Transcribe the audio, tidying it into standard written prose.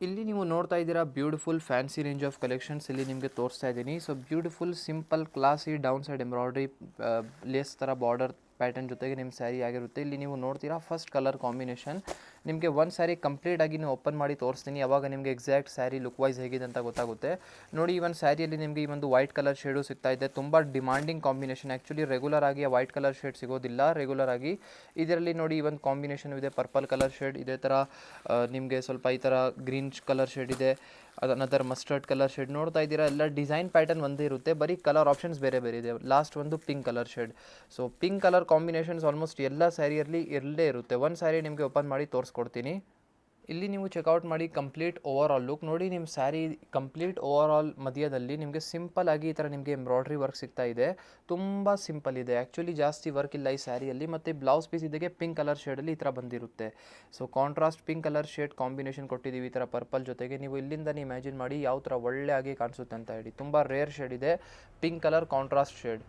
ಇಲ್ಲಿ ನೀವು ನೋಡ್ತಾ ಇದ್ದೀರಾ beautiful fancy range of collections ಇಲ್ಲಿ ನಿಮಗೆ ತೋರಿಸ್ತಾ ಇದ್ದೀನಿ. So beautiful simple classy down side embroidery lace ಥರ ಬಾರ್ಡರ್ ಪ್ಯಾಟರ್ನ್ ಜೊತೆಗೆ ನಿಮ್ಮ ಸ್ಯಾರಿ ಆಗಿರುತ್ತೆ. ಇಲ್ಲಿ ನೀವು ನೋಡ್ತೀರಾ ಫಸ್ಟ್ ಕಲರ್ ಕಾಂಬಿನೇಷನ್. ನಿಮಗೆ ಒಂದು ಸ್ಯಾರಿ ಕಂಪ್ಲೀಟ್ ಆಗಿ ನೀವು ಓಪನ್ ಮಾಡಿ ತೋರಿಸ್ತೀನಿ, ಅವಾಗ ನಿಮಗೆ ಎಕ್ಸಾಕ್ಟ್ ಸ್ಯಾರಿ ಲುಕ್ ವೈಸ್ ಹೇಗಿದೆ ಅಂತ ಗೊತ್ತಾಗುತ್ತೆ. ನೋಡಿ ಈ ಒಂದು ಸ್ಯಾರಿಯಲ್ಲಿ ನಿಮಗೆ ಈ ಒಂದು ವೈಟ್ ಕಲರ್ ಶೇಡು ಸಿಗ್ತಾ ಇದೆ. ತುಂಬ ಡಿಮಾಂಡಿಂಗ್ ಕಾಂಬಿನೇಷನ್. ಆ್ಯಕ್ಚುಲಿ ರೆಗ್ಯುಲರ್ ಆಗಿ ವೈಟ್ ಕಲರ್ ಶೇಡ್ ಸಿಗೋದಿಲ್ಲ ರೆಗ್ಯುಲರ್ ಆಗಿ. ಇದರಲ್ಲಿ ನೋಡಿ ಈ ಒಂದು ಕಾಂಬಿನೇಷನ್ ಇದೆ, ಪರ್ಪಲ್ ಕಲರ್ ಶೇಡ್, ಇದೇ ಥರ ನಿಮಗೆ ಸ್ವಲ್ಪ ಈ ಥರ ಗ್ರೀನ್ ಕಲರ್ ಶೇಡ್ ಇದೆ, ಅದನದರ್ ಮಸ್ಟರ್ಡ್ ಕಲರ್ ಶೇಡ್. ನೋಡ್ತಾ ಇದ್ದೀರಾ ಎಲ್ಲ ಡಿಸೈನ್ ಪ್ಯಾಟರ್ನ್ ಒಂದೇ ಇರುತ್ತೆ, ಬರೀ ಕಲರ್ ಆಪ್ಷನ್ಸ್ ಬೇರೆ ಬೇರೆ ಇದೆ. ಲಾಸ್ಟ್ ಒಂದು pink colour shade. So pink colour combinations almost ಎಲ್ಲ ಸ್ಯಾರಿಯಲ್ಲಿ ಇರಲೇ ಇರುತ್ತೆ. ಒಂದು ಸ್ಯಾರಿ ನಿಮಗೆ ಓಪನ್ ಮಾಡಿ ತೋರಿಸ್ಕೊಡ್ತೀನಿ. ಇಲ್ಲಿ ನೀವು ಚೆಕ್ಔಟ್ ಮಾಡಿ ಕಂಪ್ಲೀಟ್ ಓವರ್ ಆಲ್ ಲುಕ್ ನೋಡಿ. ನಿಮ್ಮ ಸ್ಯಾರಿ ಕಂಪ್ಲೀಟ್ ಓವರ್ ಆಲ್ ಮಧ್ಯದಲ್ಲಿ ನಿಮಗೆ ಸಿಂಪಲ್ ಆಗಿ ಈ ಥರ ನಿಮಗೆ ಎಂಬ್ರಾಯ್ಡ್ರಿ ವರ್ಕ್ ಸಿಗ್ತಾ ಇದೆ. ತುಂಬ ಸಿಂಪಲ್ ಇದೆ, ಆ್ಯಕ್ಚುಲಿ ಜಾಸ್ತಿ ವರ್ಕ್ ಇಲ್ಲ ಈ ಸ್ಯಾರಿಯಲ್ಲಿ. ಮತ್ತು ಬ್ಲೌಸ್ ಪೀಸ್ ಇದಕ್ಕೆ ಪಿಂಕ್ ಕಲರ್ ಶೇಡಲ್ಲಿ ಈ ಥರ ಬಂದಿರುತ್ತೆ. So contrast pink colour shade combination ಕೊಟ್ಟಿದ್ದೀವಿ ಈ ಥರ ಪರ್ಪಲ್ ಜೊತೆಗೆ. ನೀವು ಇಲ್ಲಿಂದನೇ ಇಮ್ಯಾಜಿನ್ ಮಾಡಿ ಯಾವ ಥರ ಒಳ್ಳೆ ಆಗಿ ಕಾಣಿಸುತ್ತೆ ಅಂತ ಹೇಳಿ. ತುಂಬ ರೇರ್ ಶೇಡ್ ಇದೆ ಪಿಂಕ್ ಕಲರ್ ಕಾಂಟ್ರಾಸ್ಟ್ ಶೇಡ್.